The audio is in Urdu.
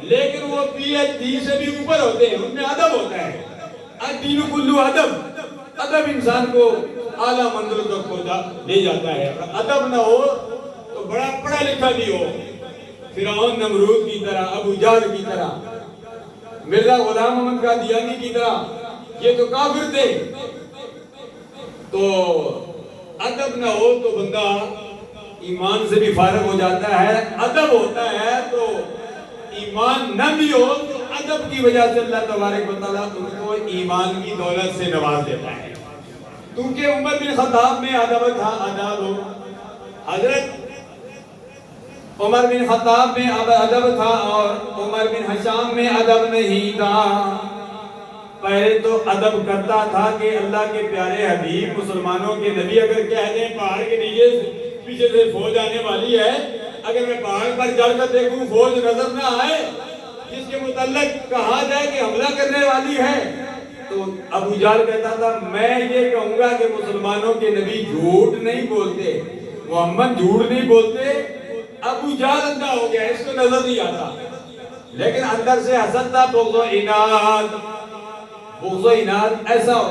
لیکن وہ پی ایچ ڈی سے بھی اوپر ہوتے ہیں، ان میں ادب ہوتا ہے۔ الدین کلو ادب، ادب انسان کو اعلیٰ منزلوں تک لے جاتا ہے۔ ادب نہ ہو تو بڑا پڑھا لکھا بھی ہو، فرعون نمرود کی طرح، ابو جہل کی طرح، مرزا غلام احمد قادیانی کی طرح، یہ تو کافر تھے۔ تو ادب نہ ہو تو بندہ ایمان سے بھی فارغ ہو جاتا ہے۔ ادب ہوتا ہے تو ایمان نہ بھی ہو تو ادب کی وجہ سے اللہ تبارک و تعالیٰ ان کو ایمان کی دولت سے نواز دیتا ہے۔ کیونکہ عمر بن خطاب میں ادب تھا، آداب ہو، حضرت عمر بن خطاب میں ادب تھا اور عمر بن حشام میں ادب نہیں تھا۔ پہلے تو ادب کرتا تھا کہ اللہ کے پیارے حبیب مسلمانوں کے نبی اگر کہہ دیں پہاڑ کے نیچے پیچھے سے فوج آنے والی ہے، اگر میں پہاڑ پر چڑھ کر دیکھوں فوج نظر نہ آئے جس کے متعلق کہا جائے کہ حملہ کرنے والی ہے، تو ابو جہل کہتا تھا میں یہ کہوں گا کہ مسلمانوں کے نبی جھوٹ نہیں بولتے، محمد جھوٹ نہیں بولتے۔ ابو جہل اندھا ہو گیا، اس کو نظر نہیں آتا، لیکن اندر سے حسد تھا، بغض و عناد۔ بغض و عناد ایسا